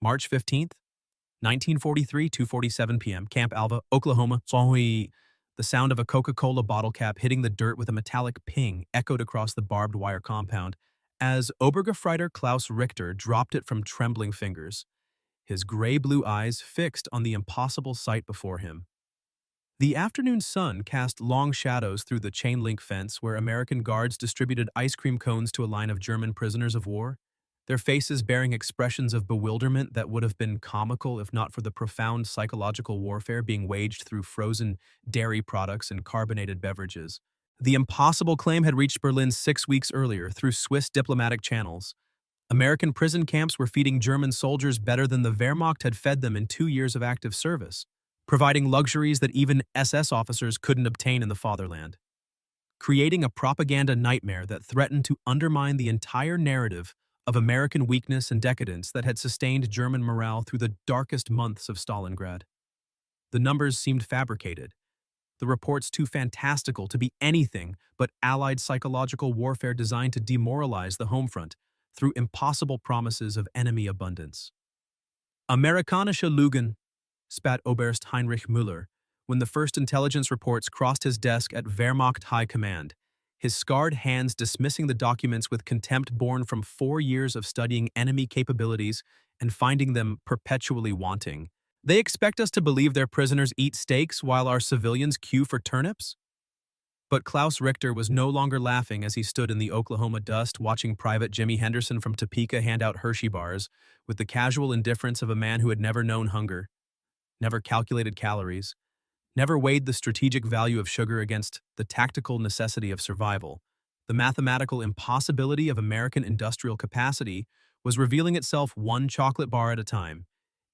March 15th, 1943, 2:47 p.m., Camp Alva, Oklahoma. The sound of a Coca-Cola bottle cap hitting the dirt with a metallic ping echoed across the barbed wire compound as Obergefreiter Klaus Richter dropped it from trembling fingers, his gray-blue eyes fixed on the impossible sight before him. The afternoon sun cast long shadows through the chain-link fence where American guards distributed ice cream cones to a line of German prisoners of war, their faces bearing expressions of bewilderment that would have been comical if not for the profound psychological warfare being waged through frozen dairy products and carbonated beverages. The impossible claim had reached Berlin 6 weeks earlier through Swiss diplomatic channels. American prison camps were feeding German soldiers better than the Wehrmacht had fed them in 2 years of active service, providing luxuries that even SS officers couldn't obtain in the fatherland, creating a propaganda nightmare that threatened to undermine the entire narrative of American weakness and decadence that had sustained German morale through the darkest months of Stalingrad. The numbers seemed fabricated, the reports too fantastical to be anything but Allied psychological warfare designed to demoralize the home front through impossible promises of enemy abundance. Amerikanische Lügen, spat Oberst Heinrich Müller, when the first intelligence reports crossed his desk at Wehrmacht High Command, his scarred hands dismissing the documents with contempt born from 4 years of studying enemy capabilities and finding them perpetually wanting. They expect us to believe their prisoners eat steaks while our civilians queue for turnips? But Klaus Richter was no longer laughing as he stood in the Oklahoma dust watching Private Jimmy Henderson from Topeka hand out Hershey bars with the casual indifference of a man who had never known hunger, never calculated calories, never weighed the strategic value of sugar against the tactical necessity of survival. The mathematical impossibility of American industrial capacity was revealing itself one chocolate bar at a time,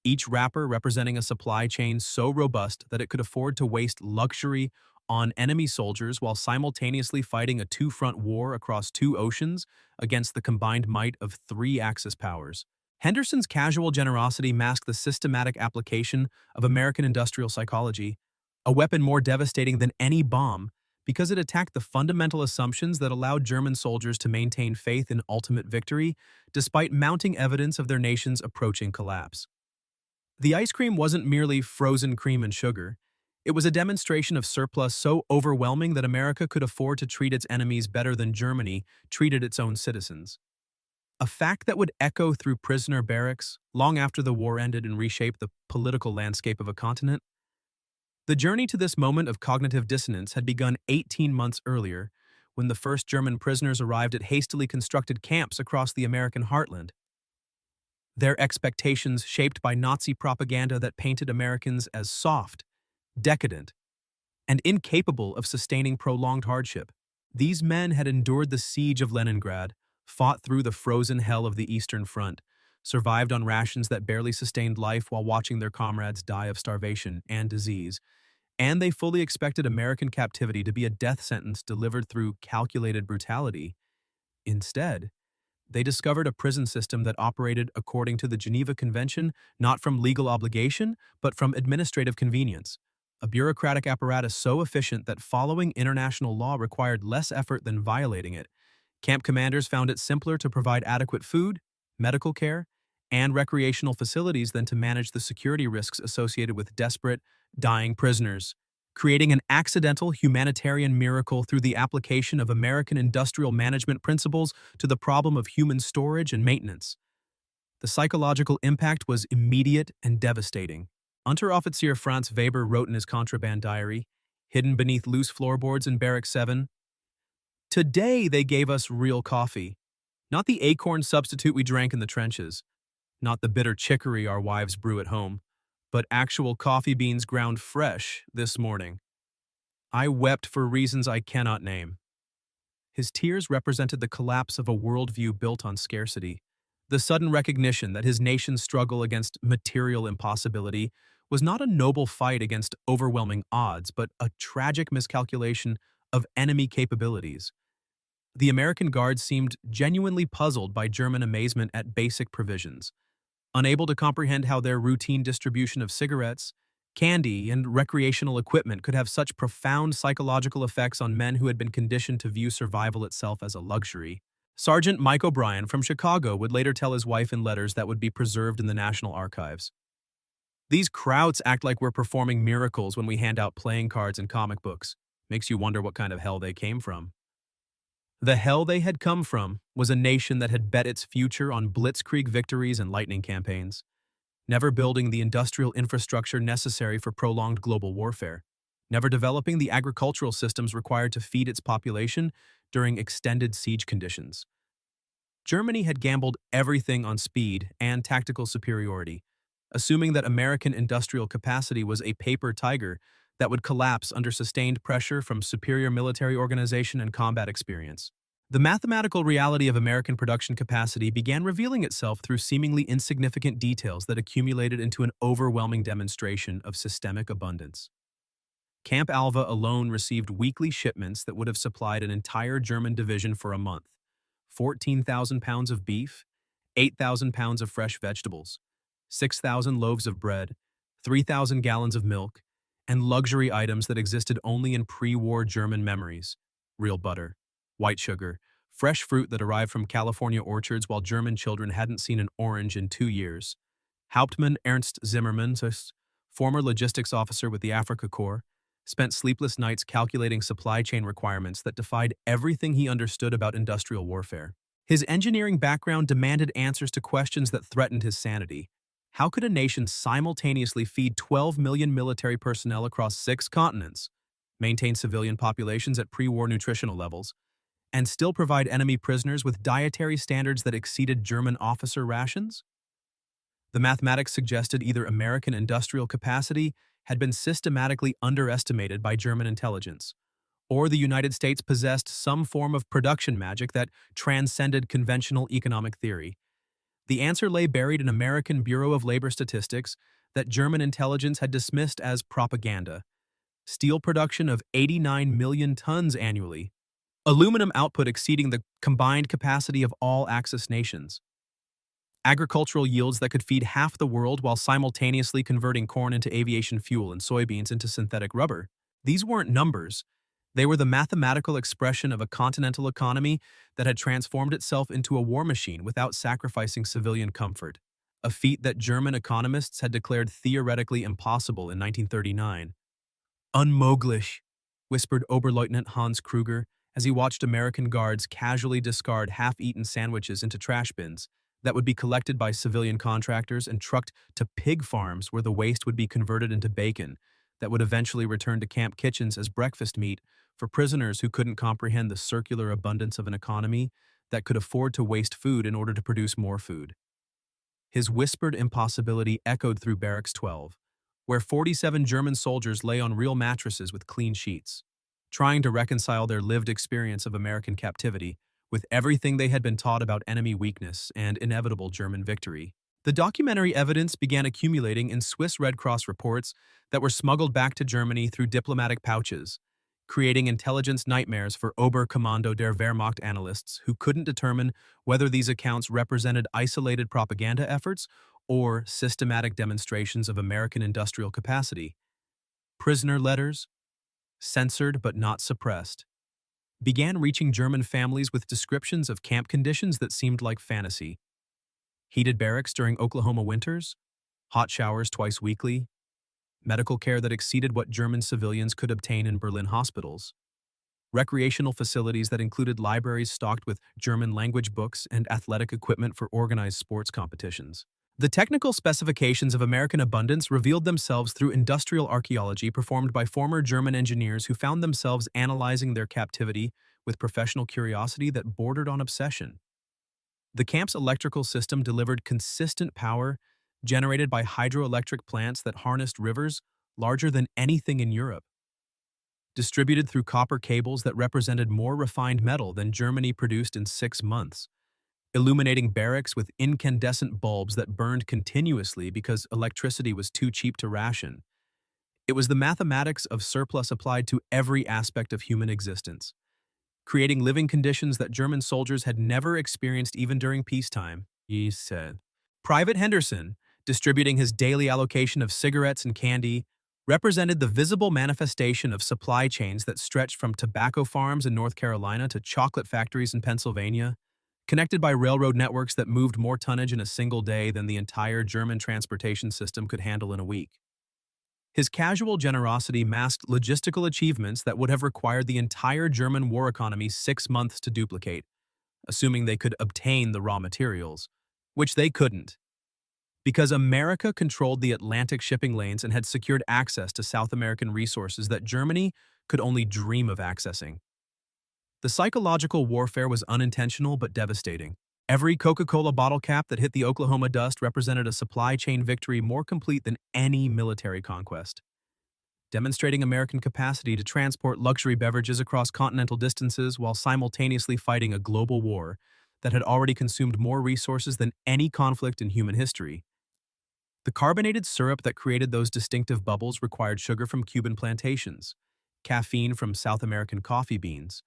each wrapper representing a supply chain so robust that it could afford to waste luxury on enemy soldiers while simultaneously fighting a two-front war across 2 oceans against the combined might of 3 Axis powers. Henderson's casual generosity masked the systematic application of American industrial psychology, a weapon more devastating than any bomb because it attacked the fundamental assumptions that allowed German soldiers to maintain faith in ultimate victory despite mounting evidence of their nation's approaching collapse. The ice cream wasn't merely frozen cream and sugar. It was a demonstration of surplus so overwhelming that America could afford to treat its enemies better than Germany treated its own citizens. A fact that would echo through prisoner barracks long after the war ended and reshaped the political landscape of a continent. The journey to this moment of cognitive dissonance had begun 18 months earlier when the first German prisoners arrived at hastily constructed camps across the American heartland. Their expectations shaped by Nazi propaganda that painted Americans as soft, decadent, and incapable of sustaining prolonged hardship. These men had endured the siege of Leningrad, fought through the frozen hell of the Eastern Front, survived on rations that barely sustained life while watching their comrades die of starvation and disease, and they fully expected American captivity to be a death sentence delivered through calculated brutality. Instead, they discovered a prison system that operated according to the Geneva Convention, not from legal obligation, but from administrative convenience, a bureaucratic apparatus so efficient that following international law required less effort than violating it. Camp commanders found it simpler to provide adequate food, medical care, and recreational facilities than to manage the security risks associated with desperate, dying prisoners, creating an accidental humanitarian miracle through the application of American industrial management principles to the problem of human storage and maintenance. The psychological impact was immediate and devastating. Unteroffizier Franz Weber wrote in his contraband diary, hidden beneath loose floorboards in Barrack 7, "Today they gave us real coffee, not the acorn substitute we drank in the trenches, not the bitter chicory our wives brew at home, but actual coffee beans ground fresh this morning. I wept for reasons I cannot name." His tears represented the collapse of a worldview built on scarcity, the sudden recognition that his nation's struggle against material impossibility was not a noble fight against overwhelming odds, but a tragic miscalculation of enemy capabilities. The American Guards seemed genuinely puzzled by German amazement at basic provisions, unable to comprehend how their routine distribution of cigarettes, candy, and recreational equipment could have such profound psychological effects on men who had been conditioned to view survival itself as a luxury. Sergeant Mike O'Brien from Chicago would later tell his wife in letters that would be preserved in the National Archives. These krauts act like we're performing miracles when we hand out playing cards and comic books. Makes you wonder what kind of hell they came from. The hell they had come from was a nation that had bet its future on blitzkrieg victories and lightning campaigns, never building the industrial infrastructure necessary for prolonged global warfare, never developing the agricultural systems required to feed its population during extended siege conditions. Germany had gambled everything on speed and tactical superiority, assuming that American industrial capacity was a paper tiger that would collapse under sustained pressure from superior military organization and combat experience. The mathematical reality of American production capacity began revealing itself through seemingly insignificant details that accumulated into an overwhelming demonstration of systemic abundance. Camp Alva alone received weekly shipments that would have supplied an entire German division for a month: 14,000 pounds of beef, 8,000 pounds of fresh vegetables, 6,000 loaves of bread, 3,000 gallons of milk, and luxury items that existed only in pre-war German memories: real butter, white sugar, fresh fruit that arrived from California orchards while German children hadn't seen an orange in 2 years. Hauptmann Ernst Zimmermann, former logistics officer with the Afrika Korps, spent sleepless nights calculating supply chain requirements that defied everything he understood about industrial warfare. His engineering background demanded answers to questions that threatened his sanity. How could a nation simultaneously feed 12 million military personnel across 6 continents, maintain civilian populations at pre-war nutritional levels, and still provide enemy prisoners with dietary standards that exceeded German officer rations? The mathematics suggested either American industrial capacity had been systematically underestimated by German intelligence, or the United States possessed some form of production magic that transcended conventional economic theory. The answer lay buried in American Bureau of Labor Statistics that German intelligence had dismissed as propaganda: steel production of 89 million tons annually, aluminum output exceeding the combined capacity of all Axis nations, agricultural yields that could feed half the world while simultaneously converting corn into aviation fuel and soybeans into synthetic rubber. These weren't numbers. They were the mathematical expression of a continental economy that had transformed itself into a war machine without sacrificing civilian comfort, a feat that German economists had declared theoretically impossible in 1939. Unmöglich, whispered Oberleutnant Hans Kruger as he watched American guards casually discard half-eaten sandwiches into trash bins that would be collected by civilian contractors and trucked to pig farms where the waste would be converted into bacon that would eventually return to camp kitchens as breakfast meat for prisoners who couldn't comprehend the circular abundance of an economy that could afford to waste food in order to produce more food. His whispered impossibility echoed through Barracks 12, where 47 German soldiers lay on real mattresses with clean sheets, trying to reconcile their lived experience of American captivity with everything they had been taught about enemy weakness and inevitable German victory. The documentary evidence began accumulating in Swiss Red Cross reports that were smuggled back to Germany through diplomatic pouches, creating intelligence nightmares for Oberkommando der Wehrmacht analysts who couldn't determine whether these accounts represented isolated propaganda efforts or systematic demonstrations of American industrial capacity. Prisoner letters, censored but not suppressed, began reaching German families with descriptions of camp conditions that seemed like fantasy: heated barracks during Oklahoma winters, hot showers twice weekly, medical care that exceeded what German civilians could obtain in Berlin hospitals, recreational facilities that included libraries stocked with German language books and athletic equipment for organized sports competitions. The technical specifications of American abundance revealed themselves through industrial archaeology performed by former German engineers who found themselves analyzing their captivity with professional curiosity that bordered on obsession. The camp's electrical system delivered consistent power generated by hydroelectric plants that harnessed rivers larger than anything in Europe, distributed through copper cables that represented more refined metal than Germany produced in 6 months, illuminating barracks with incandescent bulbs that burned continuously because electricity was too cheap to ration. It was the mathematics of surplus applied to every aspect of human existence, creating living conditions that German soldiers had never experienced even during peacetime, he said. Private Henderson, distributing his daily allocation of cigarettes and candy, represented the visible manifestation of supply chains that stretched from tobacco farms in North Carolina to chocolate factories in Pennsylvania. connected by railroad networks that moved more tonnage in a single day than the entire German transportation system could handle in a week. His casual generosity masked logistical achievements that would have required the entire German war economy 6 months to duplicate, assuming they could obtain the raw materials, which they couldn't. Because America controlled the Atlantic shipping lanes and had secured access to South American resources that Germany could only dream of accessing. The psychological warfare was unintentional but devastating. Every Coca-Cola bottle cap that hit the Oklahoma dust represented a supply chain victory more complete than any military conquest, demonstrating American capacity to transport luxury beverages across continental distances while simultaneously fighting a global war that had already consumed more resources than any conflict in human history. The carbonated syrup that created those distinctive bubbles required sugar from Cuban plantations, caffeine from South American coffee beans,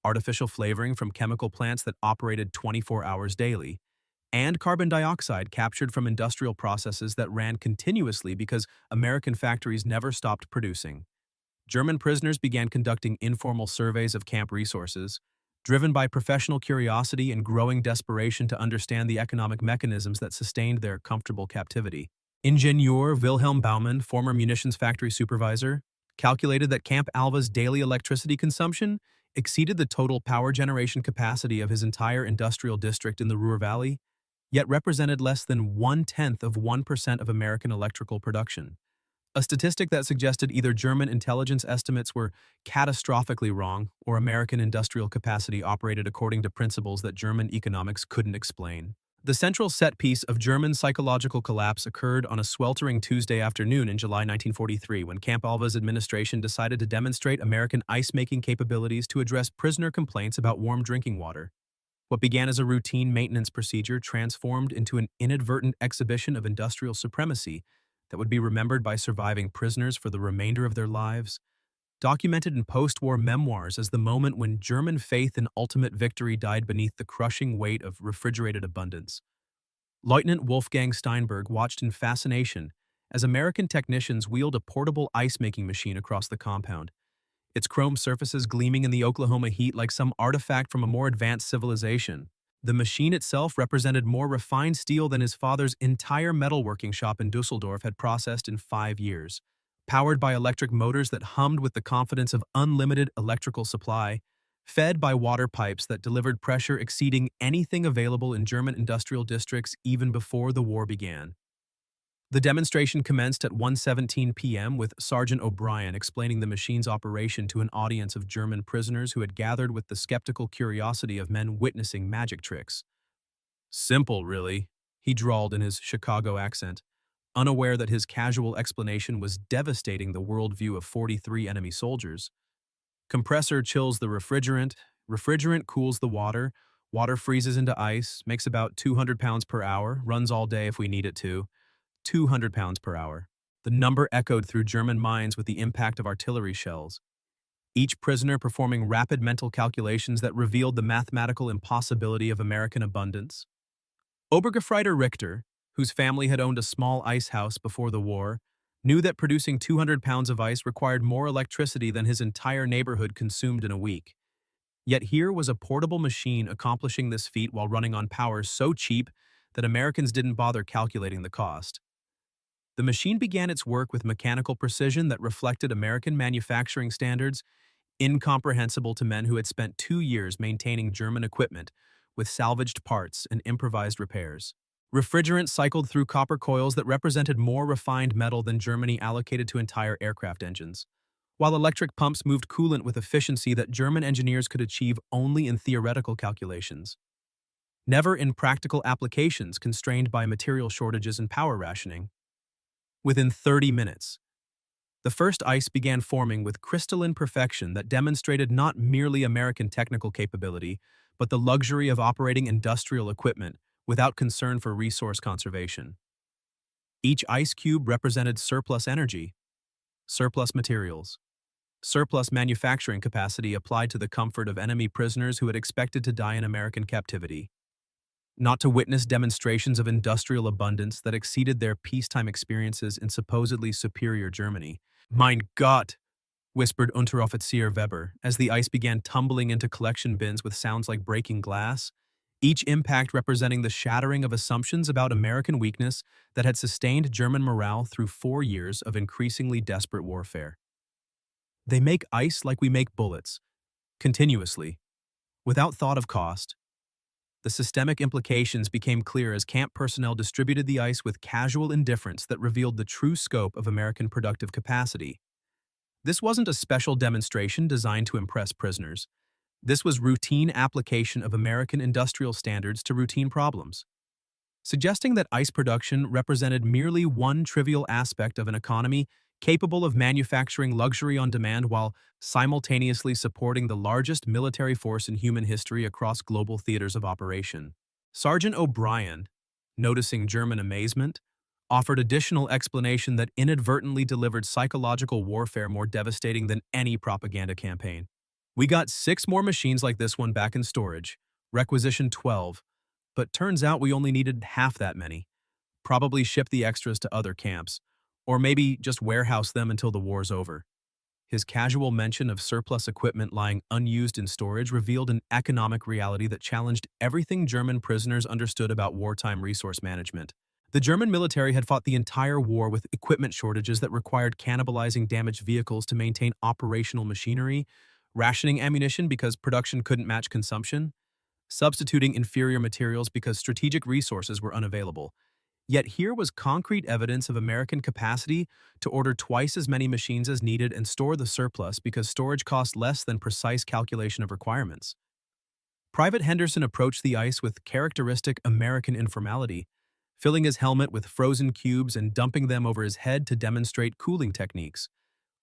artificial flavoring from chemical plants that operated 24 hours daily, and carbon dioxide captured from industrial processes that ran continuously because American factories never stopped producing. German prisoners began conducting informal surveys of camp resources, driven by professional curiosity and growing desperation to understand the economic mechanisms that sustained their comfortable captivity. Ingenieur Wilhelm Baumann, former munitions factory supervisor, calculated that Camp Alva's daily electricity consumption exceeded the total power generation capacity of his entire industrial district in the Ruhr Valley, yet represented less than 1/10 of 1% of American electrical production. A statistic that suggested either German intelligence estimates were catastrophically wrong or American industrial capacity operated according to principles that German economics couldn't explain. The central set piece of German psychological collapse occurred on a sweltering Tuesday afternoon in July 1943 when Camp Alva's administration decided to demonstrate American ice-making capabilities to address prisoner complaints about warm drinking water. What began as a routine maintenance procedure transformed into an inadvertent exhibition of industrial supremacy that would be remembered by surviving prisoners for the remainder of their lives, documented in post-war memoirs as the moment when German faith in ultimate victory died beneath the crushing weight of refrigerated abundance. Lieutenant Wolfgang Steinberg watched in fascination as American technicians wheeled a portable ice-making machine across the compound, its chrome surfaces gleaming in the Oklahoma heat like some artifact from a more advanced civilization. The machine itself represented more refined steel than his father's entire metalworking shop in Dusseldorf had processed in 5 years. Powered by electric motors that hummed with the confidence of unlimited electrical supply, fed by water pipes that delivered pressure exceeding anything available in German industrial districts even before the war began. The demonstration commenced at 1:17 p.m. with Sergeant O'Brien explaining the machine's operation to an audience of German prisoners who had gathered with the skeptical curiosity of men witnessing magic tricks. "Simple, really," he drawled in his Chicago accent, unaware that his casual explanation was devastating the worldview of 43 enemy soldiers. "Compressor chills the refrigerant cools the water freezes into ice, makes about 200 pounds per hour, runs all day if we need it to. 200 pounds per hour. The number echoed through German minds with the impact of artillery shells, each prisoner performing rapid mental calculations that revealed the mathematical impossibility of American abundance. Obergefreiter Richter, whose family had owned a small ice house before the war, knew that producing 200 pounds of ice required more electricity than his entire neighborhood consumed in a week. Yet here was a portable machine accomplishing this feat while running on power so cheap that Americans didn't bother calculating the cost. The machine began its work with mechanical precision that reflected American manufacturing standards, incomprehensible to men who had spent 2 years maintaining German equipment with salvaged parts and improvised repairs. Refrigerant cycled through copper coils that represented more refined metal than Germany allocated to entire aircraft engines, while electric pumps moved coolant with efficiency that German engineers could achieve only in theoretical calculations, never in practical applications constrained by material shortages and power rationing. Within 30 minutes, the first ice began forming with crystalline perfection that demonstrated not merely American technical capability, but the luxury of operating industrial equipment without concern for resource conservation. Each ice cube represented surplus energy, surplus materials, surplus manufacturing capacity applied to the comfort of enemy prisoners who had expected to die in American captivity, not to witness demonstrations of industrial abundance that exceeded their peacetime experiences in supposedly superior Germany. "Mein Gott," whispered Unteroffizier Weber as the ice began tumbling into collection bins with sounds like breaking glass. each impact representing the shattering of assumptions about American weakness that had sustained German morale through 4 years of increasingly desperate warfare. They make ice like we make bullets, continuously, without thought of cost. The systemic implications became clear as camp personnel distributed the ice with casual indifference that revealed the true scope of American productive capacity. This wasn't a special demonstration designed to impress prisoners. This was routine application of American industrial standards to routine problems. Suggesting that ice production represented merely one trivial aspect of an economy capable of manufacturing luxury on demand while simultaneously supporting the largest military force in human history across global theaters of operation. Sergeant O'Brien, noticing German amazement, offered additional explanation that inadvertently delivered psychological warfare more devastating than any propaganda campaign. We got 6 more machines like this one back in storage, requisitioned 12, but turns out we only needed half that many. Probably ship the extras to other camps, or maybe just warehouse them until the war's over. His casual mention of surplus equipment lying unused in storage revealed an economic reality that challenged everything German prisoners understood about wartime resource management. The German military had fought the entire war with equipment shortages that required cannibalizing damaged vehicles to maintain operational machinery, rationing ammunition because production couldn't match consumption, substituting inferior materials because strategic resources were unavailable. Yet here was concrete evidence of American capacity to order twice as many machines as needed and store the surplus because storage cost less than precise calculation of requirements. Private Henderson approached the ice with characteristic American informality, filling his helmet with frozen cubes and dumping them over his head to demonstrate cooling techniques,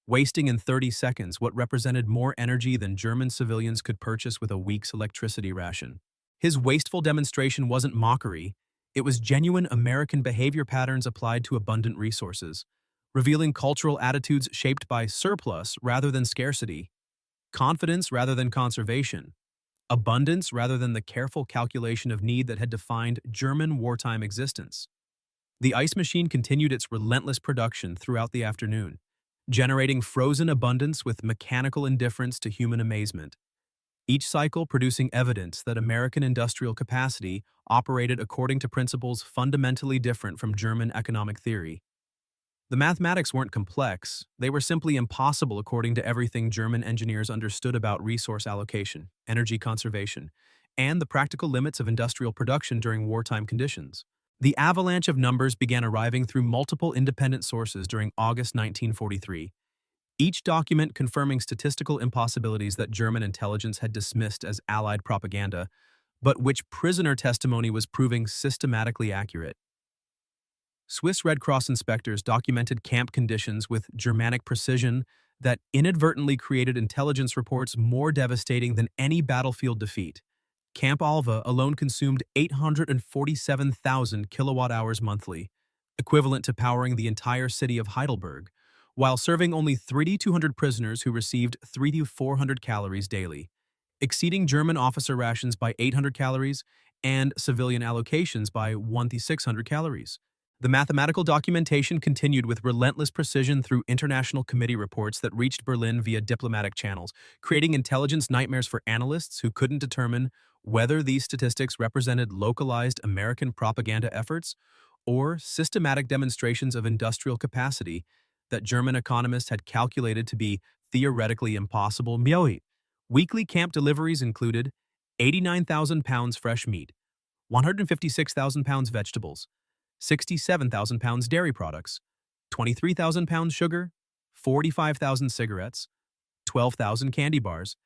wasting in 30 seconds what represented more energy than German civilians could purchase with a week's electricity ration. His wasteful demonstration wasn't mockery, it was genuine American behavior patterns applied to abundant resources, revealing cultural attitudes shaped by surplus rather than scarcity, confidence rather than conservation, abundance rather than the careful calculation of need that had defined German wartime existence. The ice machine continued its relentless production throughout the afternoon, generating frozen abundance with mechanical indifference to human amazement, each cycle producing evidence that American industrial capacity operated according to principles fundamentally different from German economic theory. The mathematics weren't complex, they were simply impossible according to everything German engineers understood about resource allocation, energy conservation, and the practical limits of industrial production during wartime conditions. The avalanche of numbers began arriving through multiple independent sources during August 1943, each document confirming statistical impossibilities that German intelligence had dismissed as Allied propaganda, but which prisoner testimony was proving systematically accurate. Swiss Red Cross inspectors documented camp conditions with Germanic precision that inadvertently created intelligence reports more devastating than any battlefield defeat. Camp Alva alone consumed 847,000 kilowatt-hours monthly, equivalent to powering the entire city of Heidelberg, while serving only 3,200 prisoners who received 3,400 calories daily, exceeding German officer rations by 800 calories and civilian allocations by 1,600 calories. The mathematical documentation continued with relentless precision through international committee reports that reached Berlin via diplomatic channels, creating intelligence nightmares for analysts who couldn't determine whether these statistics represented localized American propaganda efforts or systematic demonstrations of industrial capacity that German economists had calculated to be theoretically impossible. Weekly camp deliveries included 89,000 pounds fresh meat, 156,000 pounds vegetables, 67,000 pounds dairy products, 23,000 pounds sugar, 45,000 cigarettes, 12,000 candy bars,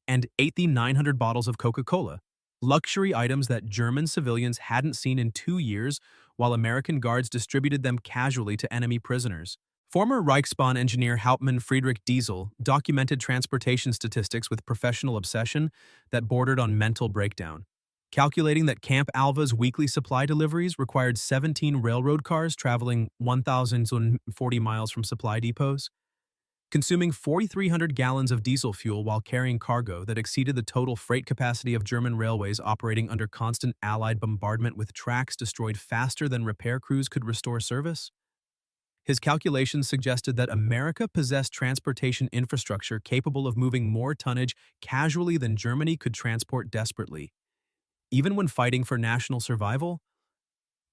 and 8,900 bottles of Coca-Cola, luxury items that German civilians hadn't seen in 2 years while American guards distributed them casually to enemy prisoners. Former Reichsbahn engineer Hauptmann Friedrich Diesel documented transportation statistics with professional obsession that bordered on mental breakdown, calculating that Camp Alva's weekly supply deliveries required 17 railroad cars traveling 1,040 miles from supply depots, consuming 4,300 gallons of diesel fuel while carrying cargo that exceeded the total freight capacity of German railways operating under constant Allied bombardment with tracks destroyed faster than repair crews could restore service. His calculations suggested that America possessed transportation infrastructure capable of moving more tonnage casually than Germany could transport desperately. Even when fighting for national survival,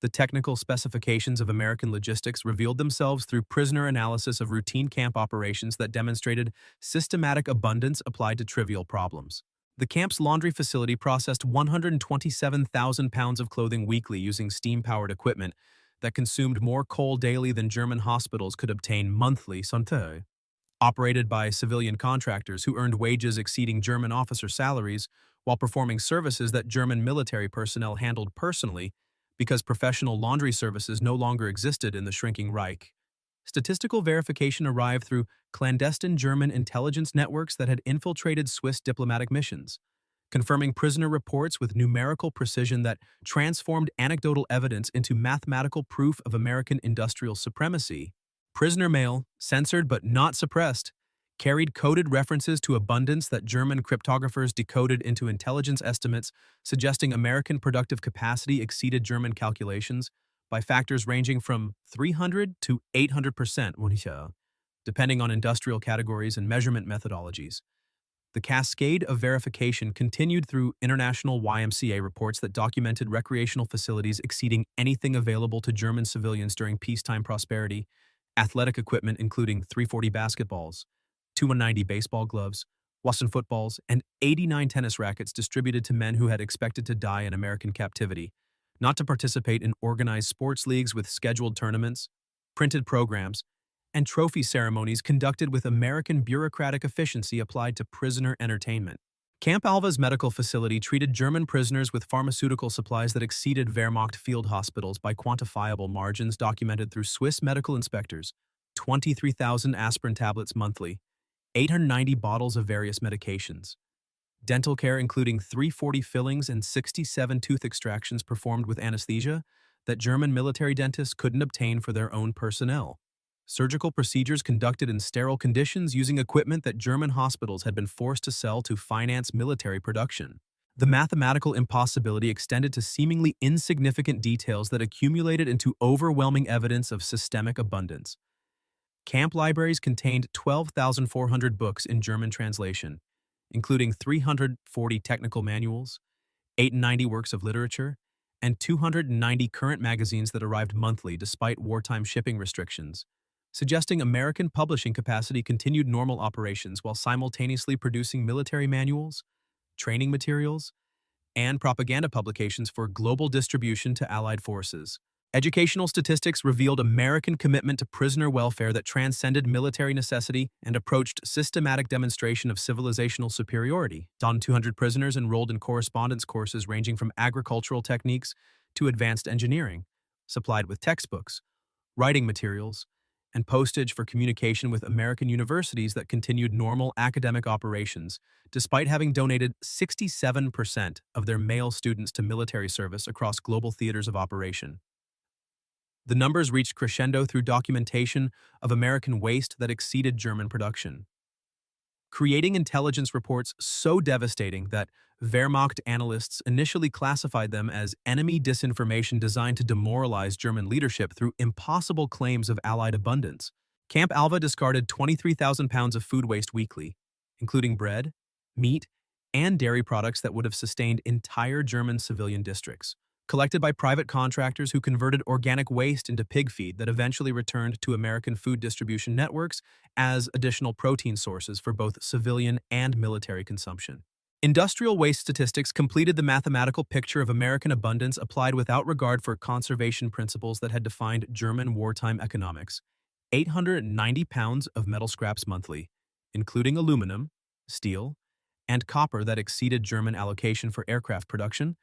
the technical specifications of American logistics revealed themselves through prisoner analysis of routine camp operations that demonstrated systematic abundance applied to trivial problems. The camp's laundry facility processed 127,000 pounds of clothing weekly using steam-powered equipment that consumed more coal daily than German hospitals could obtain monthly. Santé. Operated by civilian contractors who earned wages exceeding German officer salaries while performing services that German military personnel handled personally because professional laundry services no longer existed in the shrinking Reich. Statistical verification arrived through clandestine German intelligence networks that had infiltrated Swiss diplomatic missions, confirming prisoner reports with numerical precision that transformed anecdotal evidence into mathematical proof of American industrial supremacy. Prisoner mail, censored but not suppressed, carried coded references to abundance that German cryptographers decoded into intelligence estimates, suggesting American productive capacity exceeded German calculations by factors ranging from 300 to 800%, depending on industrial categories and measurement methodologies. The cascade of verification continued through international YMCA reports that documented recreational facilities exceeding anything available to German civilians during peacetime prosperity, athletic equipment including 340 basketballs, 290 baseball gloves, Watson footballs, and 89 tennis rackets distributed to men who had expected to die in American captivity, not to participate in organized sports leagues with scheduled tournaments, printed programs, and trophy ceremonies conducted with American bureaucratic efficiency applied to prisoner entertainment. Camp Alva's medical facility treated German prisoners with pharmaceutical supplies that exceeded Wehrmacht field hospitals by quantifiable margins documented through Swiss medical inspectors, 23,000 aspirin tablets monthly, 890 bottles of various medications. Dental care including 340 fillings and 67 tooth extractions performed with anesthesia that German military dentists couldn't obtain for their own personnel. Surgical procedures conducted in sterile conditions using equipment that German hospitals had been forced to sell to finance military production. The mathematical impossibility extended to seemingly insignificant details that accumulated into overwhelming evidence of systemic abundance. Camp libraries contained 12,400 books in German translation, including 340 technical manuals, 890 works of literature, and 290 current magazines that arrived monthly despite wartime shipping restrictions, suggesting American publishing capacity continued normal operations while simultaneously producing military manuals, training materials, and propaganda publications for global distribution to Allied forces. Educational statistics revealed American commitment to prisoner welfare that transcended military necessity and approached systematic demonstration of civilizational superiority. 200 prisoners enrolled in correspondence courses ranging from agricultural techniques to advanced engineering, supplied with textbooks, writing materials, and postage for communication with American universities that continued normal academic operations, despite having donated 67% of their male students to military service across global theaters of operation. The numbers reached crescendo through documentation of American waste that exceeded German production, creating intelligence reports so devastating that Wehrmacht analysts initially classified them as enemy disinformation designed to demoralize German leadership through impossible claims of Allied abundance. Camp Alva discarded 23,000 pounds of food waste weekly, including bread, meat, and dairy products that would have sustained entire German civilian districts, collected by private contractors who converted organic waste into pig feed that eventually returned to American food distribution networks as additional protein sources for both civilian and military consumption. Industrial waste statistics completed the mathematical picture of American abundance applied without regard for conservation principles that had defined German wartime economics. 890 pounds of metal scraps monthly, including aluminum, steel, and copper that exceeded German allocation for aircraft production,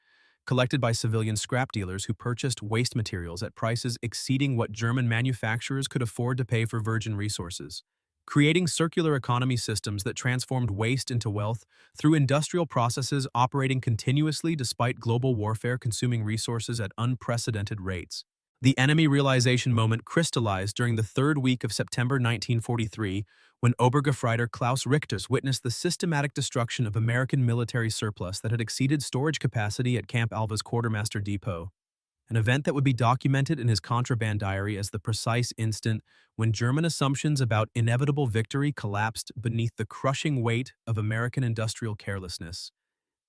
collected by civilian scrap dealers who purchased waste materials at prices exceeding what German manufacturers could afford to pay for virgin resources, creating circular economy systems that transformed waste into wealth through industrial processes operating continuously despite global warfare consuming resources at unprecedented rates. The enemy realization moment crystallized during the third week of September 1943 when Obergefreiter Klaus Richter's witnessed the systematic destruction of American military surplus that had exceeded storage capacity at Camp Alva's Quartermaster Depot, an event that would be documented in his contraband diary as the precise instant when German assumptions about inevitable victory collapsed beneath the crushing weight of American industrial carelessness.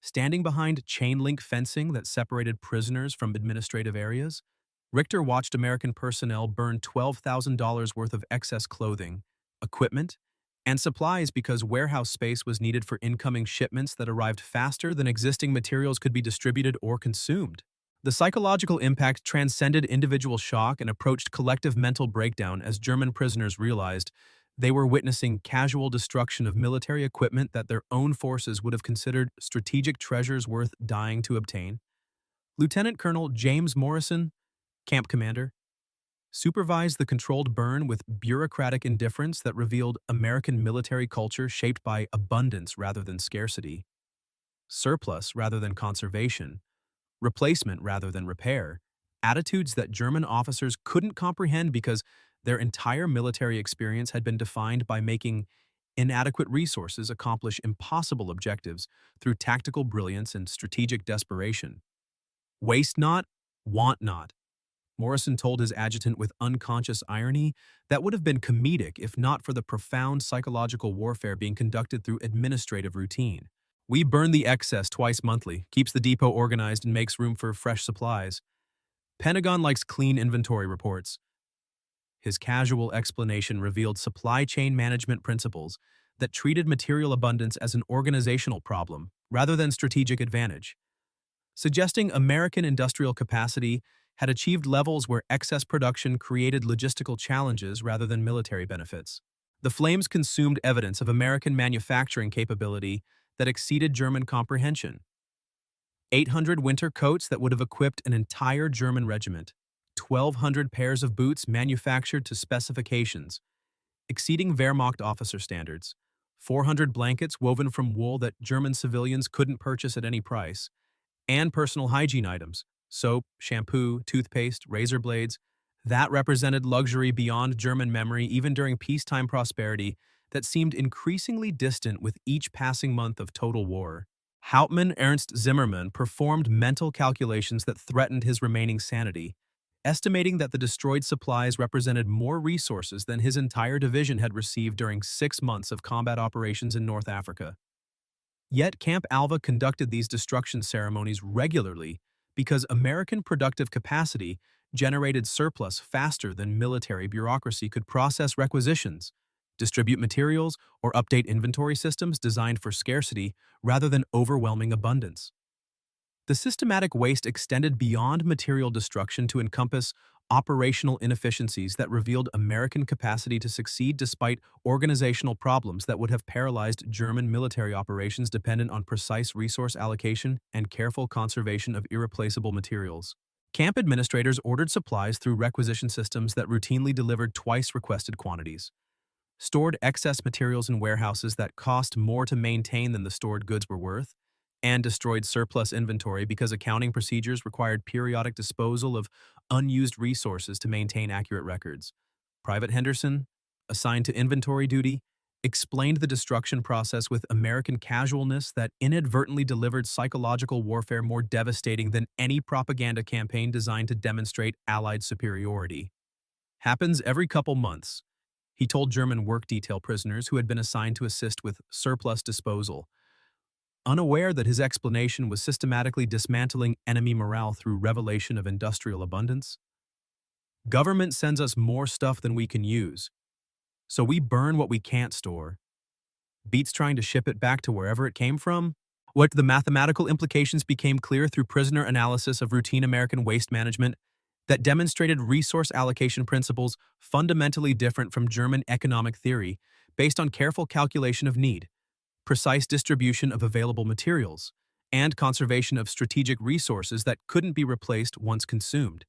Standing behind chain-link fencing that separated prisoners from administrative areas, Richter watched American personnel burn $12,000 worth of excess clothing, equipment, and supplies because warehouse space was needed for incoming shipments that arrived faster than existing materials could be distributed or consumed. The psychological impact transcended individual shock and approached collective mental breakdown as German prisoners realized they were witnessing casual destruction of military equipment that their own forces would have considered strategic treasures worth dying to obtain. Lieutenant Colonel James Morrison, camp commander, supervised the controlled burn with bureaucratic indifference that revealed American military culture shaped by abundance rather than scarcity, surplus rather than conservation, replacement rather than repair, attitudes that German officers couldn't comprehend because their entire military experience had been defined by making inadequate resources accomplish impossible objectives through tactical brilliance and strategic desperation. Waste not, want not. Morrison told his adjutant with unconscious irony that would have been comedic if not for the profound psychological warfare being conducted through administrative routine. We burn the excess twice monthly, keeps the depot organized and makes room for fresh supplies. Pentagon likes clean inventory reports. His casual explanation revealed supply chain management principles that treated material abundance as an organizational problem rather than strategic advantage, suggesting American industrial capacity had achieved levels where excess production created logistical challenges rather than military benefits. The flames consumed evidence of American manufacturing capability that exceeded German comprehension. 800 winter coats that would have equipped an entire German regiment, 1,200 pairs of boots manufactured to specifications, exceeding Wehrmacht officer standards, 400 blankets woven from wool that German civilians couldn't purchase at any price, and personal hygiene items, soap, shampoo, toothpaste, razor blades, that represented luxury beyond German memory even during peacetime prosperity that seemed increasingly distant with each passing month of total war. Hauptmann Ernst Zimmermann performed mental calculations that threatened his remaining sanity, estimating that the destroyed supplies represented more resources than his entire division had received during 6 months of combat operations in North Africa. Yet Camp Alva conducted these destruction ceremonies regularly because American productive capacity generated surplus faster than military bureaucracy could process requisitions, distribute materials, or update inventory systems designed for scarcity rather than overwhelming abundance. The systematic waste extended beyond material destruction to encompass operational inefficiencies that revealed American capacity to succeed despite organizational problems that would have paralyzed German military operations dependent on precise resource allocation and careful conservation of irreplaceable materials. Camp administrators ordered supplies through requisition systems that routinely delivered twice requested quantities, stored excess materials in warehouses that cost more to maintain than the stored goods were worth, and destroyed surplus inventory because accounting procedures required periodic disposal of unused resources to maintain accurate records. Private Henderson, assigned to inventory duty, explained the destruction process with American casualness that inadvertently delivered psychological warfare more devastating than any propaganda campaign designed to demonstrate Allied superiority. Happens every couple months, he told German work detail prisoners who had been assigned to assist with surplus disposal, unaware that his explanation was systematically dismantling enemy morale through revelation of industrial abundance. Government sends us more stuff than we can use, so we burn what we can't store. Beats trying to ship it back to wherever it came from? What the mathematical implications became clear through prisoner analysis of routine American waste management that demonstrated resource allocation principles fundamentally different from German economic theory based on careful calculation of need, precise distribution of available materials, and conservation of strategic resources that couldn't be replaced once consumed.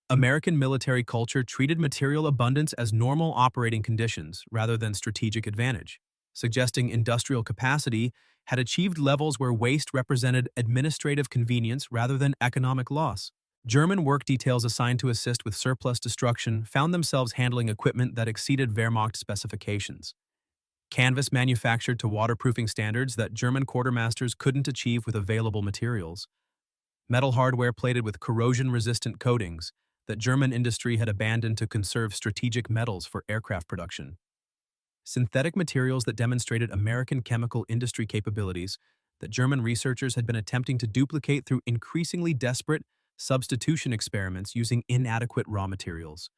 American military culture treated material abundance as normal operating conditions rather than strategic advantage, suggesting industrial capacity had achieved levels where waste represented administrative convenience rather than economic loss. German work details assigned to assist with surplus destruction found themselves handling equipment that exceeded Wehrmacht specifications. Canvas manufactured to waterproofing standards that German quartermasters couldn't achieve with available materials. Metal hardware plated with corrosion-resistant coatings that German industry had abandoned to conserve strategic metals for aircraft production. Synthetic materials that demonstrated American chemical industry capabilities that German researchers had been attempting to duplicate through increasingly desperate substitution experiments using inadequate raw materials.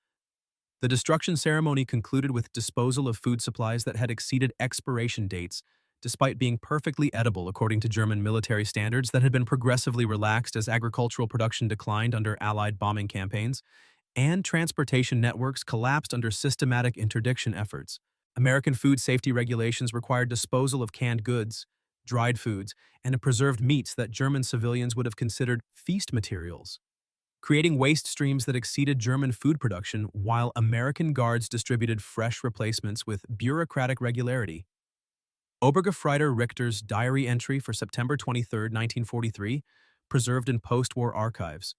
The destruction ceremony concluded with disposal of food supplies that had exceeded expiration dates, despite being perfectly edible according to German military standards that had been progressively relaxed as agricultural production declined under Allied bombing campaigns, and transportation networks collapsed under systematic interdiction efforts. American food safety regulations required disposal of canned goods, dried foods, and preserved meats that German civilians would have considered feast materials, creating waste streams that exceeded German food production while American guards distributed fresh replacements with bureaucratic regularity. Obergefreiter Richter's diary entry for September 23, 1943, preserved in post-war archives,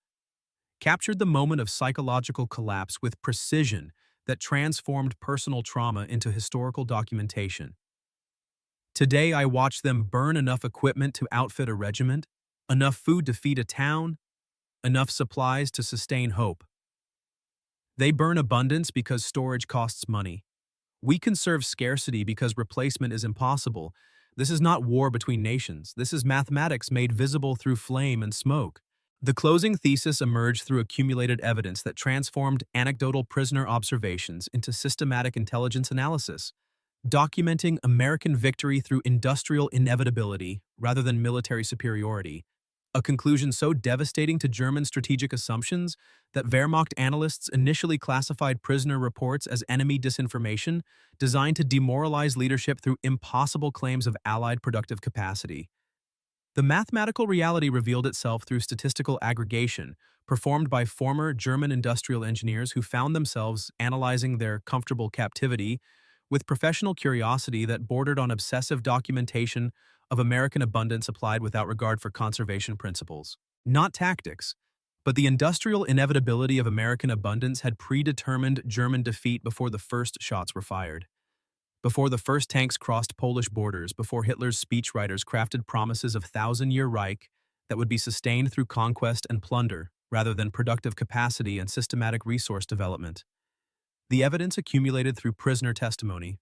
captured the moment of psychological collapse with precision that transformed personal trauma into historical documentation. Today, I watch them burn enough equipment to outfit a regiment, enough food to feed a town, enough supplies to sustain hope. They burn abundance because storage costs money. We conserve scarcity because replacement is impossible. This is not war between nations. This is mathematics made visible through flame and smoke. The closing thesis emerged through accumulated evidence that transformed anecdotal prisoner observations into systematic intelligence analysis, documenting American victory through industrial inevitability rather than military superiority, a conclusion so devastating to German strategic assumptions that Wehrmacht analysts initially classified prisoner reports as enemy disinformation designed to demoralize leadership through impossible claims of Allied productive capacity. The mathematical reality revealed itself through statistical aggregation, performed by former German industrial engineers who found themselves analyzing their comfortable captivity with professional curiosity that bordered on obsessive documentation of American abundance applied without regard for conservation principles. Not tactics, but the industrial inevitability of American abundance had predetermined German defeat before the first shots were fired. Before the first tanks crossed Polish borders, before Hitler's speechwriters crafted promises of thousand-year Reich that would be sustained through conquest and plunder rather than productive capacity and systematic resource development. The evidence accumulated through prisoner testimony,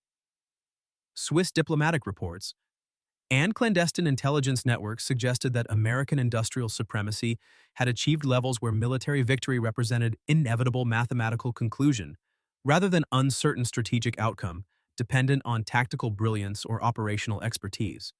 Swiss diplomatic reports, and clandestine intelligence networks suggested that American industrial supremacy had achieved levels where military victory represented inevitable mathematical conclusion, rather than uncertain strategic outcome, dependent on tactical brilliance or operational expertise.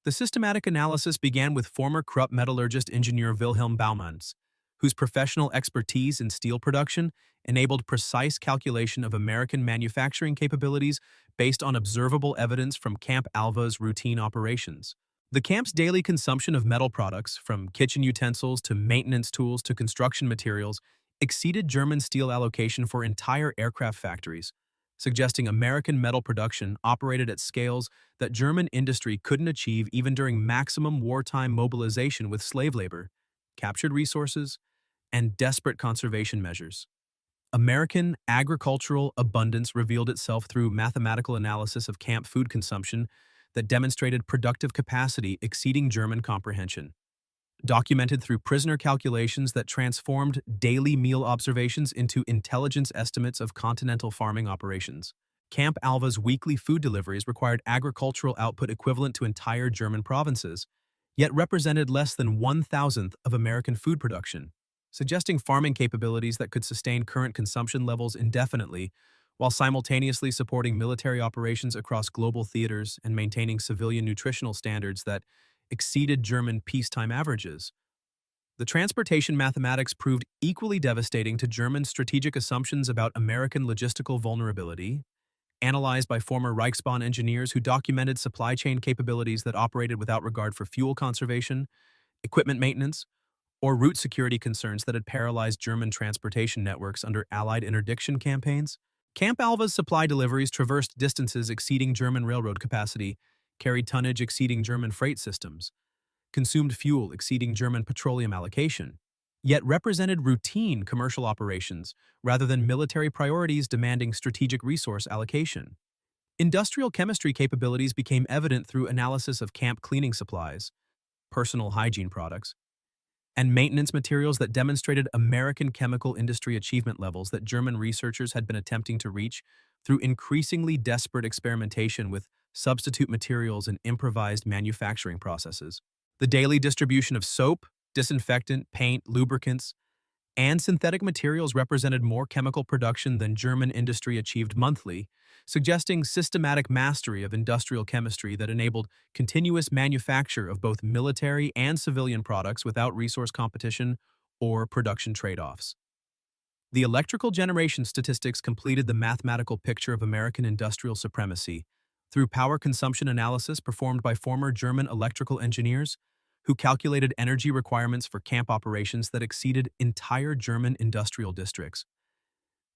The systematic analysis began with former Krupp metallurgist engineer Wilhelm Baumann's, whose professional expertise in steel production enabled precise calculation of American manufacturing capabilities based on observable evidence from Camp Alva's routine operations. The camp's daily consumption of metal products, from kitchen utensils to maintenance tools to construction materials, exceeded German steel allocation for entire aircraft factories, suggesting American metal production operated at scales that German industry couldn't achieve even during maximum wartime mobilization with slave labor, captured resources, and desperate conservation measures. American agricultural abundance revealed itself through mathematical analysis of camp food consumption that demonstrated productive capacity exceeding German comprehension, documented through prisoner calculations that transformed daily meal observations into intelligence estimates of continental farming operations. Camp Alva's weekly food deliveries required agricultural output equivalent to entire German provinces, yet represented less than 1,000th of American food production, suggesting farming capabilities that could sustain current consumption levels indefinitely while simultaneously supporting military operations across global theaters and maintaining civilian nutritional standards that exceeded German peacetime averages. The transportation mathematics proved equally devastating to German strategic assumptions about American logistical vulnerability, analyzed by former Reichsbahn engineers who documented supply chain capabilities that operated without regard for fuel conservation, equipment maintenance, or route security concerns that had paralyzed German transportation networks under Allied interdiction campaigns. Camp Alva's supply deliveries traversed distances exceeding German railroad capacity, carried tonnage exceeding German freight systems, consumed fuel exceeding German petroleum allocation, yet represented routine commercial operations rather than military priorities demanding strategic resource allocation. Industrial chemistry capabilities became evident through analysis of camp cleaning supplies, personal hygiene products, and maintenance materials that demonstrated American chemical industry achievement levels that German researchers had been attempting to reach through increasingly desperate experimentation with substitute materials, and improvised manufacturing processes. The daily distribution of soap, disinfectant, paint, lubricants, and synthetic materials represented more chemical production than German industry achieved monthly, suggesting systematic mastery of industrial chemistry that enabled continuous manufacture of both military and civilian products without resource competition or production trade-offs. The electrical generation statistics completed the mathematical picture of American industrial supremacy through power consumption analysis performed by former German electrical engineers who calculated energy requirements for camp operations that exceeded entire German industrial districts.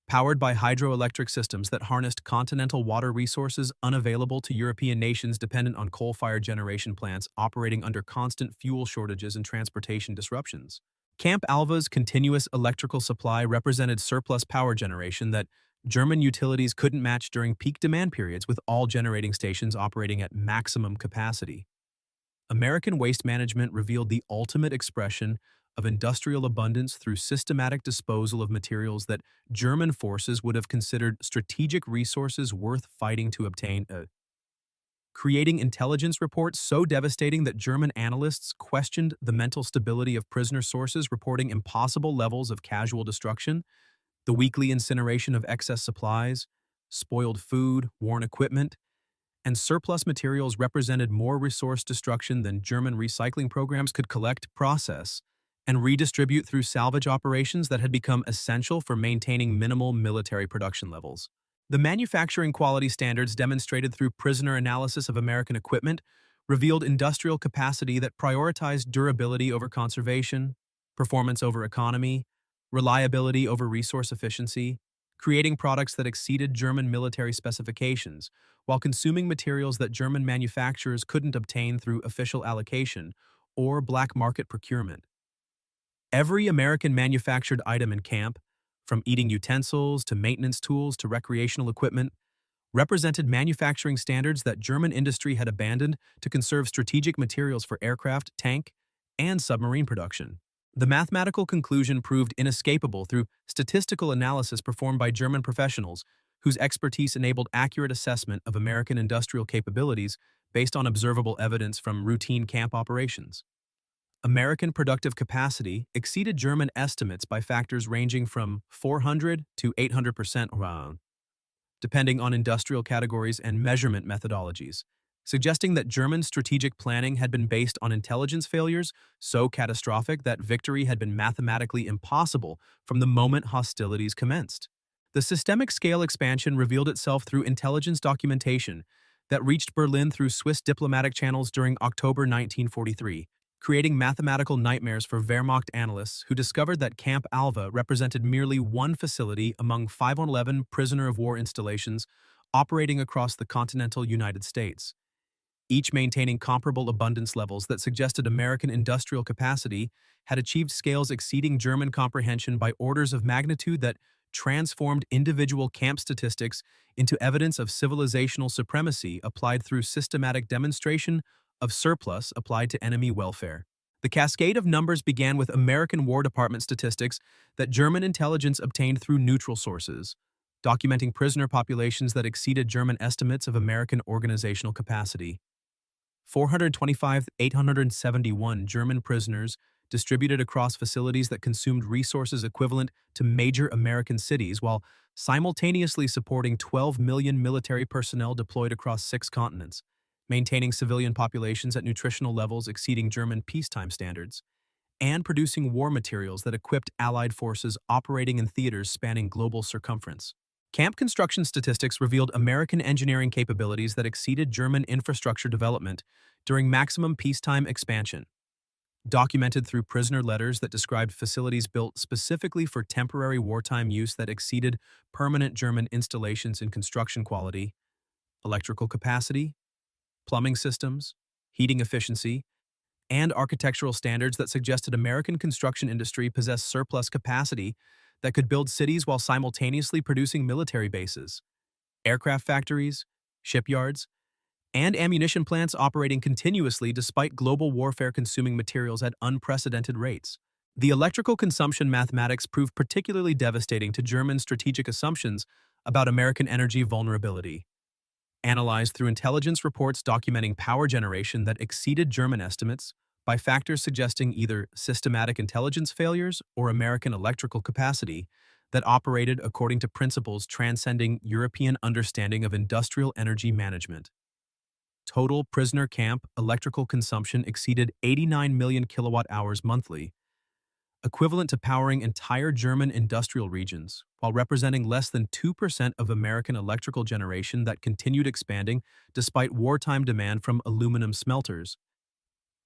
Powered by hydroelectric systems that harnessed continental water resources unavailable to European nations dependent on coal-fired generation plants operating under constant fuel shortages and transportation disruptions. Camp Alva's continuous electrical supply represented surplus power generation that German utilities couldn't match during peak demand periods, with all generating stations operating at maximum capacity. American waste management revealed the ultimate expression of industrial abundance through systematic disposal of materials that German forces would have considered strategic resources worth fighting to obtain, creating intelligence reports so devastating that German analysts questioned the mental stability of prisoner sources reporting impossible levels of casual destruction, the weekly incineration of excess supplies, spoiled food, worn equipment, and surplus materials represented more resource destruction than German recycling programs could collect, process, and redistribute through salvage operations that had become essential for maintaining minimal military production levels. The manufacturing quality standards demonstrated through prisoner analysis of American equipment revealed industrial capacity that prioritized durability over conservation, performance over economy, reliability over resource efficiency, creating products that exceeded German military specifications, while consuming materials that German manufacturers couldn't obtain through official allocation or black market procurement. Every American manufactured item in camp, from eating utensils to maintenance tools to recreational equipment, represented manufacturing standards that German industry had abandoned to conserve strategic materials for aircraft, tank, and submarine production. The mathematical conclusion proved inescapable through statistical analysis performed by German professionals, whose expertise enabled accurate assessment of American industrial capabilities based on observable evidence from routine camp operations. American productive capacity exceeded German estimates by factors ranging from 400 to 800%, depending on industrial categories and measurement methodologies, suggesting that German strategic planning had been based on intelligence failures so catastrophic that victory had been mathematically impossible from the moment hostilities commenced. The systemic scale expansion revealed itself through intelligence documentation that reached Berlin through Swiss diplomatic channels during October 1943, creating mathematical nightmares for Wehrmacht analysts who discovered that Camp Alva represented merely one facility among 511 prisoner-of-war installations operating across the continental United States, each maintaining comparable abundance levels that suggested American industrial capacity had achieved scales exceeding German comprehension by orders of magnitude that transformed individual camp statistics into evidence of civilizational supremacy applied through systematic demonstration of surplus applied to enemy welfare. The cascade of numbers began with American War Department statistics that German intelligence obtained through neutral sources, documenting prisoner populations that exceeded German estimates of American organizational capacity. 425,871 German prisoners distributed across facilities that consumed resources equivalent to major American cities, while simultaneously supporting 12 million military personnel deployed across 6 continents, maintaining civilian populations at nutritional levels exceeding German peacetime standards, and producing war materials that equipped Allied forces operating in theaters spanning global circumference. Camp construction statistics revealed American engineering capabilities that exceeded German infrastructure development during maximum peacetime expansion, documented through prisoner letters that described facilities built specifically for temporary wartime use that exceeded permanent German installations in construction quality, electrical capacity, plumbing systems, heating efficiency, and architectural standards that suggested American construction industry possessed surplus capacity that could build cities while simultaneously producing military bases, aircraft factories, shipyards, and ammunition plants operating continuously despite global warfare consuming materials at unprecedented rates. The electrical consumption mathematics proved particularly devastating to German strategic assumptions about American energy vulnerability. analyzed through intelligence reports documenting power generation that exceeded German estimates by factors suggesting either systematic intelligence failures or American electrical capacity that operated according to principles transcending European understanding of industrial energy management. Total prisoner camp electrical consumption exceeded 89 million kilowatt hours monthly, equivalent to powering entire German industrial regions, while representing less than 2% of American electrical generation that continued expanding despite wartime demand from aluminum smelters,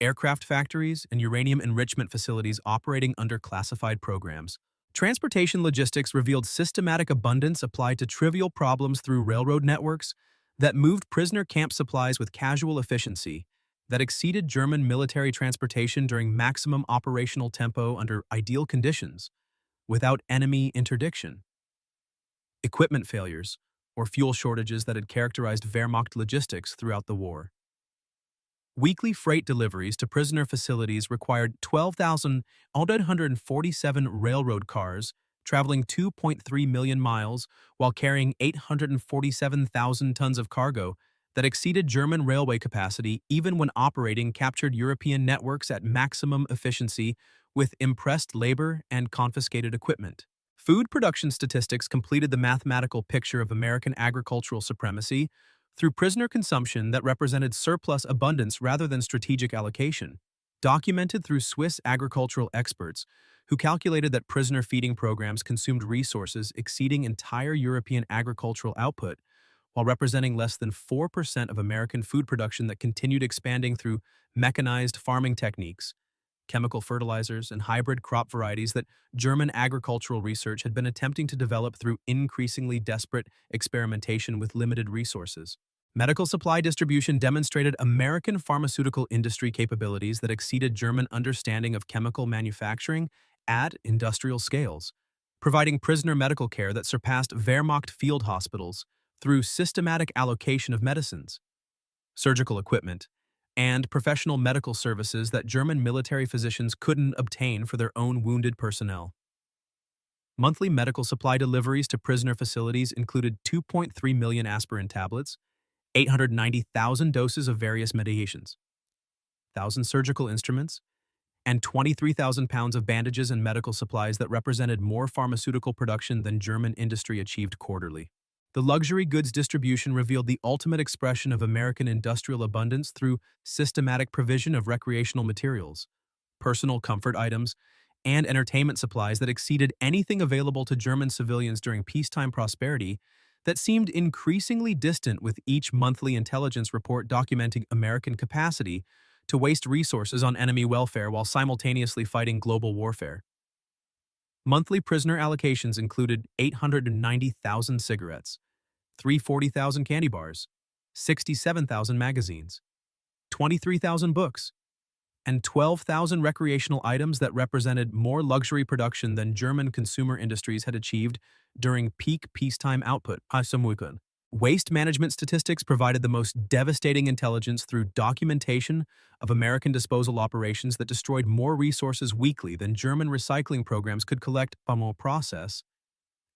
aircraft factories, and uranium enrichment facilities operating under classified programs. Transportation logistics revealed systematic abundance applied to trivial problems through railroad networks that moved prisoner camp supplies with casual efficiency that exceeded German military transportation during maximum operational tempo under ideal conditions, without enemy interdiction. Equipment failures, or fuel shortages that had characterized Wehrmacht logistics throughout the war. Weekly freight deliveries to prisoner facilities required 12,847 railroad cars, traveling 2.3 million miles while carrying 847,000 tons of cargo that exceeded German railway capacity even when operating captured European networks at maximum efficiency with impressed labor and confiscated equipment. Food production statistics completed the mathematical picture of American agricultural supremacy through prisoner consumption that represented surplus abundance rather than strategic allocation, documented through Swiss agricultural experts who calculated that prisoner feeding programs consumed resources exceeding entire European agricultural output, while representing less than 4% of American food production that continued expanding through mechanized farming techniques, chemical fertilizers, and hybrid crop varieties that German agricultural research had been attempting to develop through increasingly desperate experimentation with limited resources. Medical supply distribution demonstrated American pharmaceutical industry capabilities that exceeded German understanding of chemical manufacturing at industrial scales, providing prisoner medical care that surpassed Wehrmacht field hospitals through systematic allocation of medicines, surgical equipment, and professional medical services that German military physicians couldn't obtain for their own wounded personnel. Monthly medical supply deliveries to prisoner facilities included 2.3 million aspirin tablets, 890,000 doses of various medications, 1,000 surgical instruments, and 23,000 pounds of bandages and medical supplies that represented more pharmaceutical production than German industry achieved quarterly. The luxury goods distribution revealed the ultimate expression of American industrial abundance through systematic provision of recreational materials, personal comfort items, and entertainment supplies that exceeded anything available to German civilians during peacetime prosperity that seemed increasingly distant with each monthly intelligence report documenting American capacity to waste resources on enemy welfare while simultaneously fighting global warfare. Monthly prisoner allocations included 890,000 cigarettes, 340,000 candy bars, 67,000 magazines, 23,000 books, and 12,000 recreational items that represented more luxury production than German consumer industries had achieved during peak peacetime output. Waste management statistics provided the most devastating intelligence through documentation of American disposal operations that destroyed more resources weekly than German recycling programs could collect, process,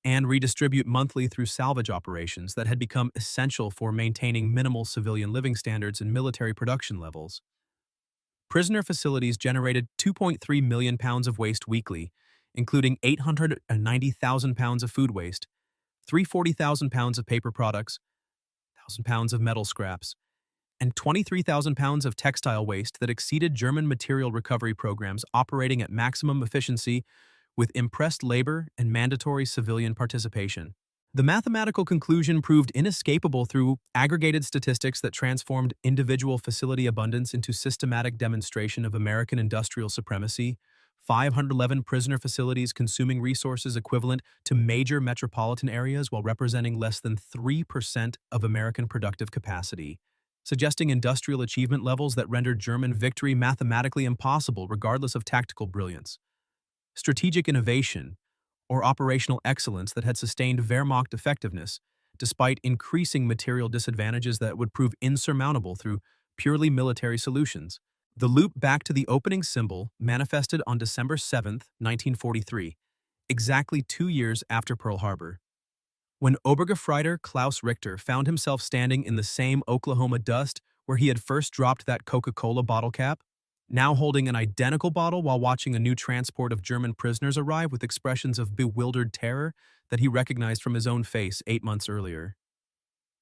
and redistribute monthly through salvage operations that had become essential for maintaining minimal civilian living standards and military production levels. Prisoner facilities generated 2.3 million pounds of waste weekly, including 890,000 pounds of food waste, 340,000 pounds of paper products, 1,000 pounds of metal scraps, and 23,000 pounds of textile waste that exceeded German material recovery programs operating at maximum efficiency with impressed labor and mandatory civilian participation. The mathematical conclusion proved inescapable through aggregated statistics that transformed individual facility abundance into systematic demonstration of American industrial supremacy. 511 prisoner facilities consuming resources equivalent to major metropolitan areas while representing less than 3% of American productive capacity, suggesting industrial achievement levels that rendered German victory mathematically impossible regardless of tactical brilliance. Strategic innovation, or operational excellence that had sustained Wehrmacht effectiveness, despite increasing material disadvantages that would prove insurmountable through purely military solutions. The loop back to the opening symbol manifested on December 7, 1943, exactly 2 years after Pearl Harbor. When Obergefreiter Klaus Richter found himself standing in the same Oklahoma dust where he had first dropped that Coca-Cola bottle cap, now holding an identical bottle while watching a new transport of German prisoners arrive with expressions of bewildered terror that he recognized from his own face 8 months earlier.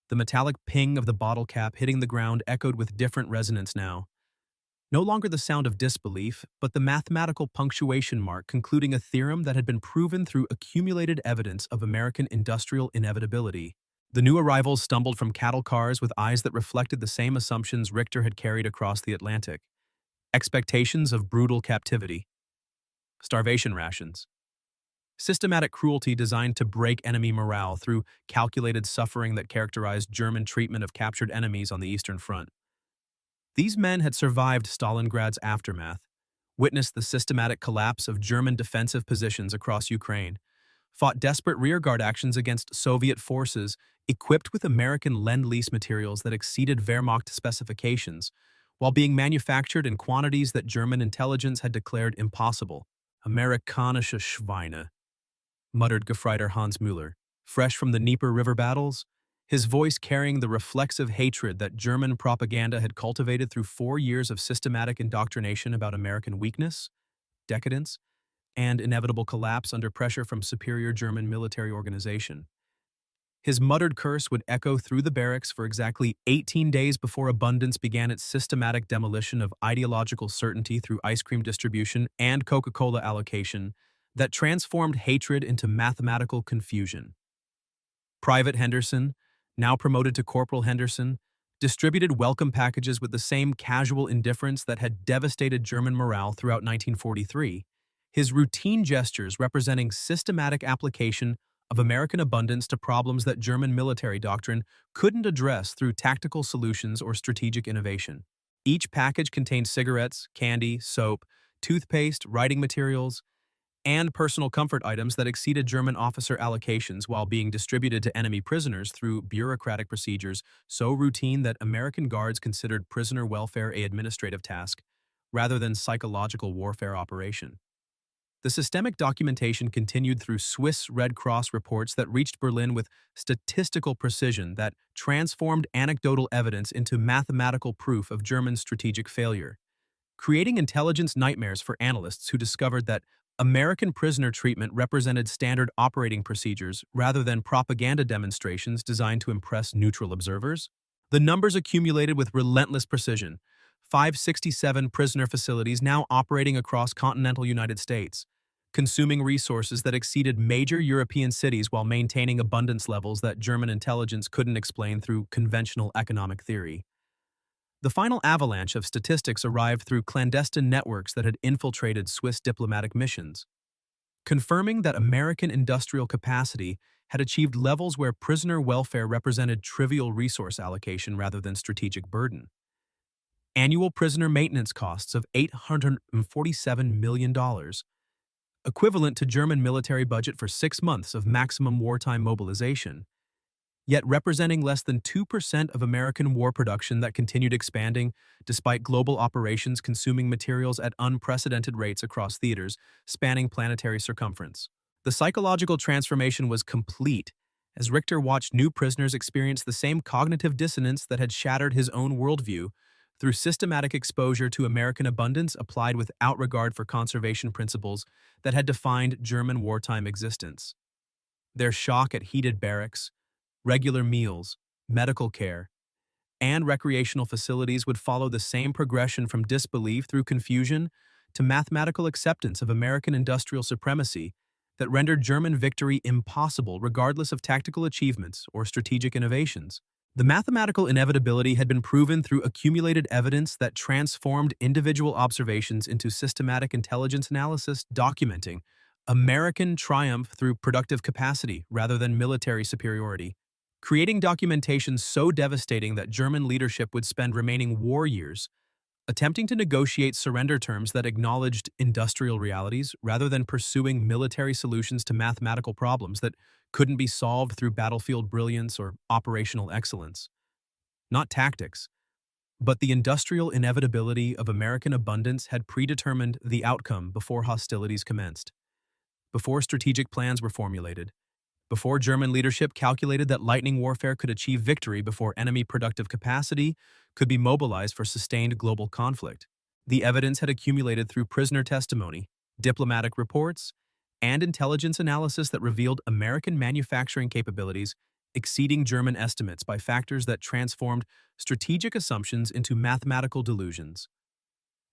The metallic ping of the bottle cap hitting the ground echoed with different resonance now. No longer the sound of disbelief, but the mathematical punctuation mark concluding a theorem that had been proven through accumulated evidence of American industrial inevitability. The new arrivals stumbled from cattle cars with eyes that reflected the same assumptions Richter had carried across the Atlantic. Expectations of brutal captivity. Starvation rations. Systematic cruelty designed to break enemy morale through calculated suffering that characterized German treatment of captured enemies on the Eastern Front. These men had survived Stalingrad's aftermath, witnessed the systematic collapse of German defensive positions across Ukraine, fought desperate rearguard actions against Soviet forces equipped with American Lend-Lease materials that exceeded Wehrmacht specifications, while being manufactured in quantities that German intelligence had declared impossible. Amerikanische Schweine, muttered Gefreiter Hans Müller, fresh from the Dnieper River battles, his voice carrying the reflexive hatred that German propaganda had cultivated through 4 years of systematic indoctrination about American weakness, decadence, and inevitable collapse under pressure from superior German military organization. His muttered curse would echo through the barracks for exactly 18 days before Abundance began its systematic demolition of ideological certainty through ice cream distribution and Coca-Cola allocation that transformed hatred into mathematical confusion. Private Henderson, now promoted to Corporal Henderson, distributed welcome packages with the same casual indifference that had devastated German morale throughout 1943, his routine gestures representing systematic application of American abundance to problems that German military doctrine couldn't address through tactical solutions or strategic innovation. Each package contained cigarettes, candy, soap, toothpaste, writing materials, and personal comfort items that exceeded German officer allocations while being distributed to enemy prisoners through bureaucratic procedures so routine that American guards considered prisoner welfare an administrative task rather than psychological warfare operation. The systemic documentation continued through Swiss Red Cross reports that reached Berlin with statistical precision that transformed anecdotal evidence into mathematical proof of German strategic failure, creating intelligence nightmares for analysts who discovered that American prisoner treatment represented standard operating procedures rather than propaganda demonstrations designed to impress neutral observers. The numbers accumulated with relentless precision. 567 prisoner facilities now operating across continental United States, consuming resources that exceeded major European cities while maintaining abundance levels that German intelligence couldn't explain through conventional economic theory. The final avalanche of statistics arrived through clandestine networks that had infiltrated Swiss diplomatic missions, confirming that American industrial capacity had achieved levels where prisoner welfare represented trivial resource allocation rather than strategic burden. Annual prisoner maintenance costs of $847 million, equivalent to German military budget for 6 months of maximum wartime mobilization, yet representing less than 2% of American war production that continued expanding despite global operations consuming materials at unprecedented rates across theaters spanning planetary circumference. The psychological transformation was complete as Richter watched new prisoners experience the same cognitive dissonance that had shattered his own worldview through systematic exposure to American abundance applied without regard for conservation principles that had defined German wartime existence. Their shock at heated barracks, regular meals, medical care, and recreational facilities would follow the same progression from disbelief through confusion to mathematical acceptance of American industrial supremacy that rendered German victory impossible regardless of tactical achievements or strategic innovations. The mathematical inevitability had been proven through accumulated evidence that transformed individual observations into systematic intelligence analysis documenting American triumph through productive capacity rather than military superiority, creating documentation so devastating that German leadership would spend remaining war years attempting to negotiate surrender terms that acknowledged industrial realities rather than pursuing military solutions to mathematical problems that couldn't be solved through battlefield brilliance or operational excellence. Not tactics, but the industrial inevitability of American abundance had predetermined the outcome before hostilities commenced, before strategic plans were formulated, Before German leadership calculated that lightning warfare could achieve victory before enemy productive capacity could be mobilized for sustained global conflict. The evidence had accumulated through prisoner testimony, diplomatic reports, and intelligence analysis that revealed American manufacturing capabilities exceeding German estimates by factors that transformed strategic assumptions into mathematical delusions.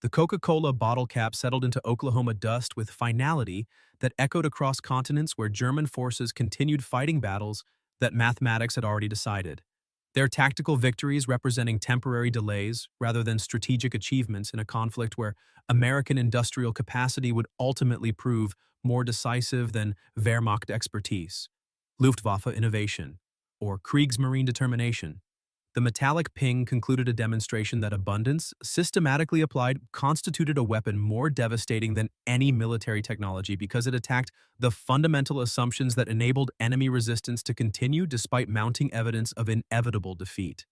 The Coca-Cola bottle cap settled into Oklahoma dust with finality that echoed across continents where German forces continued fighting battles that mathematics had already decided. Their tactical victories representing temporary delays rather than strategic achievements in a conflict where American industrial capacity would ultimately prove more decisive than Wehrmacht expertise. Luftwaffe innovation, or Kriegsmarine determination. The metallic ping concluded a demonstration that abundance, systematically applied, constituted a weapon more devastating than any military technology because it attacked the fundamental assumptions that enabled enemy resistance to continue despite mounting evidence of inevitable defeat.